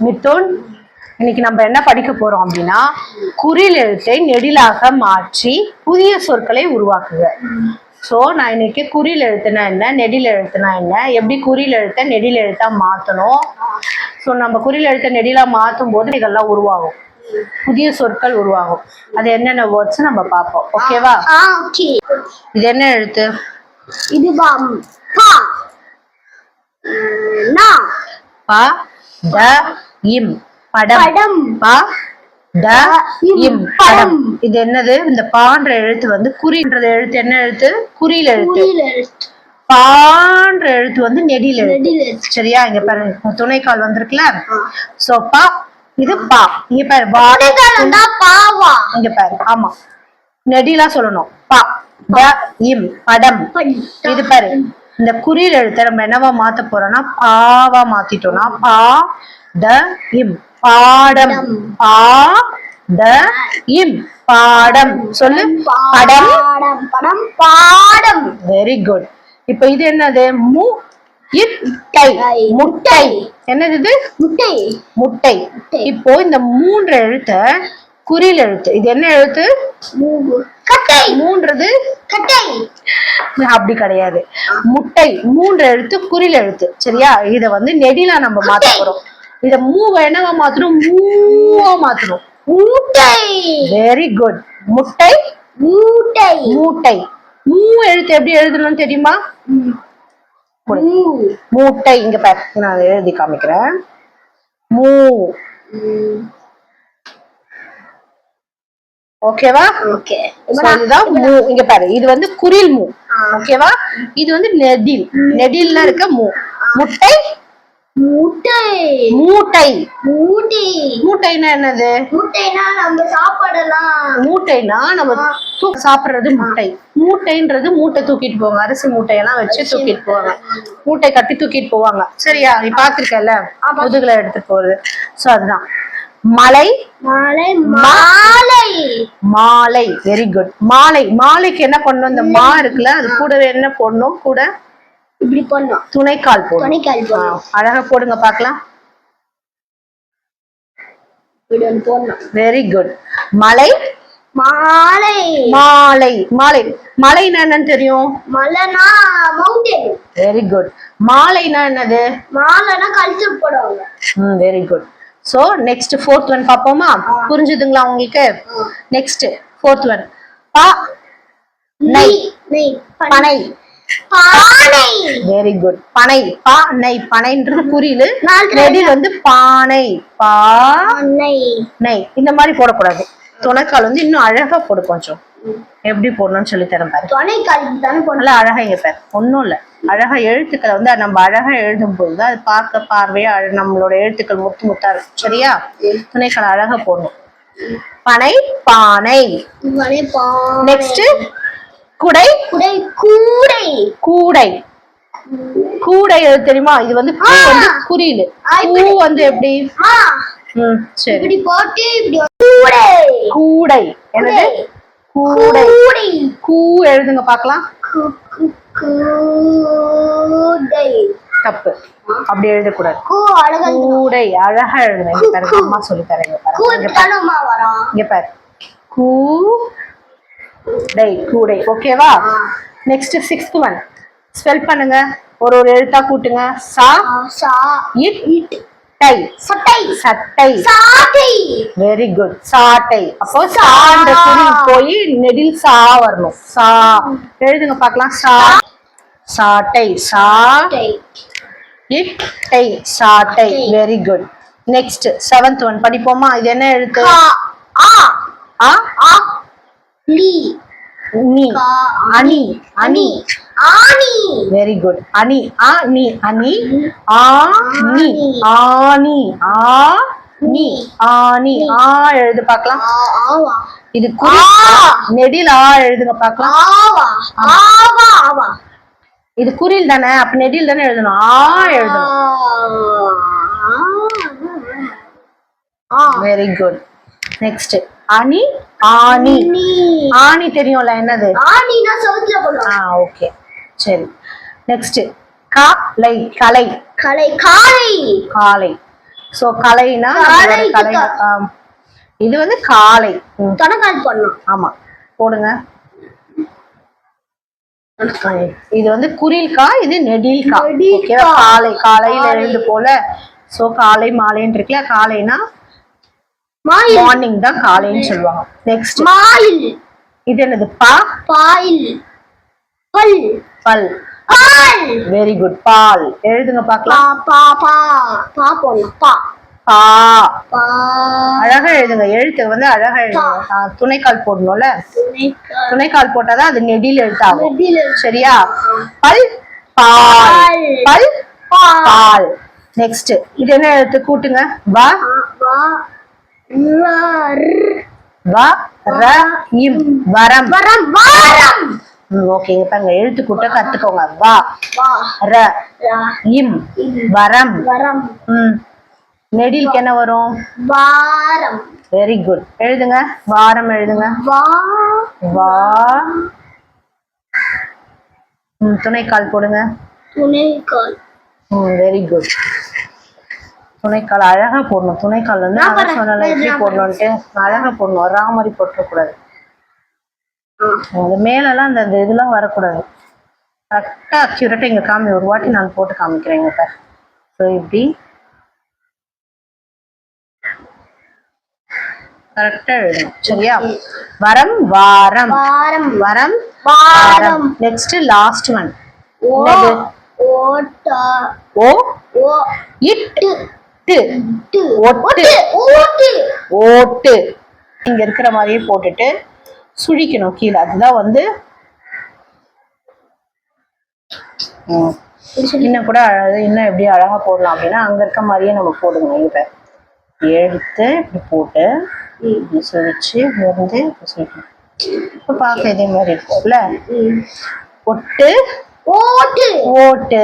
மிதுன், இன்னைக்கு நம்ம என்ன படிக்க போறோம் அப்படின்னா, குறில் எழுத்தை நெடிலாக மாற்றி புதிய சொற்களை உருவாக்குக. ஸோ நான் இன்னைக்கு குறில் எழுத்துனா என்ன, நெடில் எழுத்துனா என்ன, எப்படி குறில் எழுத்தை நெடில் எழுத்தா மாற்றணும். ஸோ நம்ம குறில் எழுத்தை நெடிலா மாற்றும் போது இதெல்லாம் உருவாகும், புதிய சொற்கள் உருவாகும். அது என்னென்ன வேர்ட்ஸ் நம்ம பார்ப்போம். ஓகேவா? இது என்ன எழுத்து? இது பா ப ட இம் படம். ப ட இம் படம். இது என்னது? இந்த பான்ற எழுத்து வந்து குறின்ற எழுத்து. என்ன எழுத்து? குறில் எழுத்து. பான்ற எழுத்து வந்து நெடில் எழுத்து. சரியா? இங்க பாருங்க, துணைக்கால் வந்திருக்குல்ல. சோ பா, இது பா. இங்க பாரு, பாவா. இங்க பாரு, ஆமா, நெடிலா சொல்லணும். ப ட இம் படம். இது பாரு, இந்த குறில் எழுத்தை நம்ம என்னவா மாத்த போறோம்னா பாவா மாத்திட்டோம்னா பா ட இம் பாடம். பா ட இம் பாடம். சொல்லு, படம். படம் பாடம். Very good. இப்ப இது என்னது? மு இட்டை, முட்டை. என்னது இது? முட்டை. முட்டை. இப்போ இந்த மூன்று எழுத்த குறில் எழுத்து. இது என்ன எழுத்து? கட்டை. மூன்றது கட்டை. அப்படி கிடையாது. முட்டை மூன்று எழுத்து குறில் எழுத்து. சரியா? இத வந்து நெடிலா நம்ம மாத்த போறோம். இத மூவ என்னவா மாத்தணும்? மூவா மாத்தணும். மூட்டை. Very good. முட்டை, மூட்டை. மூட்டை. மூ எழுத்து எப்படி எழுதணும்னு தெரியுமா? மூட்டை. இங்க பாரு, நான் எழுதி காமிக்கிறேன். மூ. ஓகேவா? ஓகே. இதுதான் மூ. இங்க பாரு, இது வந்து குறில் மூ. ஓகேவா? இது வந்து நெடில். நெடில்ல இருக்க மூ. முட்டை, மூட்டை. மூட்டை. மூட்டை. மூட்டைனா என்னது? மூட்டைனா நம்ம சாப்பாடெல்லாம். மூட்டைனா நம்ம சாப்பிடுறது முட்டை. மூட்டைன்றது மூட்டை தூக்கிட்டு போவாங்க, அரிசி மூட்டையெல்லாம் வச்சு தூக்கிட்டு போவாங்க, மூட்டை கட்டி தூக்கிட்டு போவாங்க. சரியா? நீ பாத்துருக்கல, முதுகுல எடுத்துட்டு போறது. சோ அதுதான் மலை. மாலை. மாலை. மாலை. Very good. மாலை. மாலைக்கு என்ன பண்ணணும்? இந்த மா இருக்குல்ல, அது கூடவே என்ன போடணும்? கூட இப்படி பண்ணணும், துணைக்கால் போடணும். துணைக்கால் போடணும். அழகா போடுங்க பாக்கலாம். Very good. மலை. மாலை. மாலை. மாலை. மலைனா என்னன்னு தெரியும்? மலைனா மவுண்டன். Very good. மாலைனா என்னது? மாலைனா கல்ச்சர் போடுவாங்க. Very good. So next fourth one பாப்போமா? புரிஞ்சுதுங்களா உங்களுக்கு? Next fourth one. பா நை. பனை. பானை. Very good. பனை. பா நை. பனைன்றது குறியில, நெடில் வந்து பானை. பா நை. நை. இந்த மாதிரி போடக்கூடாது. துணைக்கால் வந்து இன்னும் அழகா போடு. கொஞ்சம் எப்படி போடணும்னு சொல்லி தரேன் பாரு. துணைக்கால் தானே போடணும். அழகா இங்க பாரு, ஒன்னும் இல்ல. அழகா எழுத்துக்களை வந்து நம்ம அழகா எழுதும் போது அது பார்க்க பார்வையா நம்மளோட எழுத்துக்கள் முத்து முத்தா இருக்கும். சரியா? துணைக்கால் அழகா போடணும். பனை, பானை. நெக்ஸ்ட் குடை. குடை. கூடை. கூடை. கூடை எழுத்து தெரியுமா? இது வந்து குறியில. பூ வந்து எப்படி? சரி. இப்படி போட்டு இப்படி கூடை. கூடை. என்னது? கூடை. கூ எழுதுங்க பாக்கலாம். கூடை. தப்பு, அப்படி எழுதக்கூடாது. கூடை. அழகா எழுதுங்க. இங்க பாருங்க, அம்மா சொல்லி தரேன். இங்க பாரு, கூடை. கூடை. ஓகேவா? Next sixth one. ஸ்பெல் பண்ணுங்க, ஒரு ஒரு எழுத்தா கூட்டுங்க. சா இட் டை. சட்டை. சட்டை. சாட்டை. Very good. சாட்டை. அப்போ சான்ற குறில் போய் நெடில் சா வரணும். சா எழுதுங்க பாக்கலாம். சா. சாட்டை. சா இட் டை. சாட்டை. Very good. Next seventh one படிப்போமா? இது என்ன எழுத்து? ஆ ஆ லி. நீ. அணி. அணி. ஆணி. Very good. அணி. ஆ நீ. அணி. ஆ நீ. ஆணி. ஆ நீ. ஆணி. ஆ எழுது பாக்கலாம். இது நெடில். ஆ எழுதுங்க பாக்கலாம். இது குறில் தானே, அப்ப நெடில் தானே எழுதணும். ஆ எழுதணும். Very good. நெக்ஸ்ட் அணி. ஆணி. ஆணி தெரியும்ல, என்னது? ஆணினா செவுத்துல போடுவாங்க. ஓகே, சரி. நெக்ஸ்ட் காலை. கலை. கலை. காலை. காலை. சோ கலைனா நம்மளோட கலை. இது வந்து காலை. தொடக்கால் போடணும். ஆமா போடுங்க. இது வந்து குரில்கா, இது நெடில்கா. ஓகேவா? காலை, காலையில எழுந்து போல. சோ காலை மாலைன்னு இருக்குல்ல, காலைனா மார்னிங் தான் காலைன்னு சொல்லுவாங்க. நெக்ஸ்ட் மாயில். இது என்னது? பா. பாயில். பல். பல். பால். Very good. பால். எழுதுங்க பார்க்கலாம். பா பா பா போடணும். பா பா. பா. அழகா எழுதுங்க. எழுத்து வந்து அழகா எழுதுங்க. துணைக்கால் போடணும்ல, துணைக்கால் போட்டாதான் அது நெடில் எழுத்தாகும். சரியா? பல். பால். பல். பால். நெக்ஸ்ட் இது என்ன எழுத்து? கூட்டுங்க. வ. வ ர இம். வரம். வரம். வாரம். ஓகேங்க. பாருங்க, எழுத்து கூட்ட கத்துக்கோங்க. வ ர இம். வரம். வரம். நெடிலுக்கு என்ன வரும்? வாரம். Very good. எழுதுங்க. வாரம் எழுதுங்க. வா. வா. துணைக்கால் போடுங்க. துணைக்கால். Very good. துணைக்கால் அழகா போடணும். துணைக்கால் வந்து அழகா சொன்னால எப்படி போடணும்ட்டு அழகா போடணும். ராமரி போட்டக்கூடாது. அது மேலெல்லாம் அந்த இதெல்லாம் வரக்கூடாது. கரெக்டா அக்யூரேட்டா இங்க காமி. ஒரு வாட்டி நான் போட்டு காமிக்கிறேங்க சார். ஸோ இப்படி கரெக்டா எழுதணும். சரியா? வரம். வாரம். வாரம். வரம். வாரம். Next last one. ஓ. ஓட்டா. ஓ. ஓ. இட்டு. ஒட்டு. ஓட்டு. ஓட்டு. இங்க இருக்கிற மாதிரியே போட்டுட்டு சுழிக்கணும் கீழே. அதுதான் வந்து இன்னும் கூட இன்னும் எப்படி அழகா போடலாம் அப்படின்னா, அங்க இருக்க மாதிரியே நம்ம போடுங்க. இப்ப எடுத்து இப்படி போட்டு இப்படி சுழிச்சு வந்து சுழிக்கணும். இப்ப பார்க்க இதே மாதிரி இருக்கும்ல. ஒட்டு. ஓட்டு. ஓட்டு.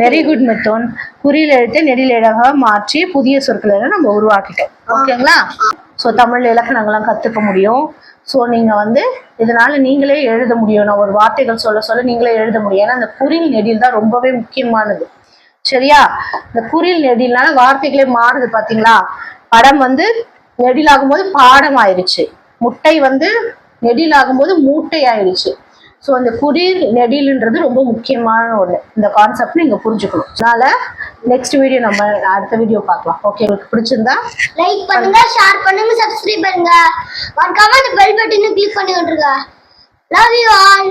Very good Mithun. குறியில் எழுத்து நெடில் எழுத்தாக மாற்றி புதிய சொற்களை நம்ம உருவாக்கிட்டோம். ஓகேங்களா? ஸோ தமிழ் இலக்கணங்கள்லாம் கத்துக்க முடியும். ஸோ நீங்க வந்து இதனால நீங்களே எழுத முடியும். நான் ஒரு வார்த்தைகள் சொல்ல சொல்ல நீங்களே எழுத முடியும். ஏன்னா அந்த குறில் நெடில் தான் ரொம்பவே முக்கியமானது. சரியா? இந்த குறில் நெடில்னால வார்த்தைகளே மாறுது. பாத்தீங்களா? படம் வந்து நெடில் ஆகும்போது பாடம் ஆயிடுச்சு. முட்டை வந்து நெடில் ஆகும்போது மூட்டை ஆயிடுச்சு. ஸோ அந்த குறில் நெடில்ன்றது ரொம்ப முக்கியமான ஒண்ணு. இந்த கான்செப்ட் நீங்க புரிஞ்சுக்கணும். அதனால நெக்ஸ்ட் வீடியோ நம்ம அடுத்த வீடியோ பார்க்கலாம். ஓகே, உங்களுக்கு பிடிச்சிருந்தா லைக் பண்ணுங்க, ஷேர் பண்ணுங்க, சப்ஸ்கிரைப் பண்ணுங்க. மறக்காம அந்த பெல் பட்டனை கிளிக் பண்ணி விட்டுருங்க. Love you all.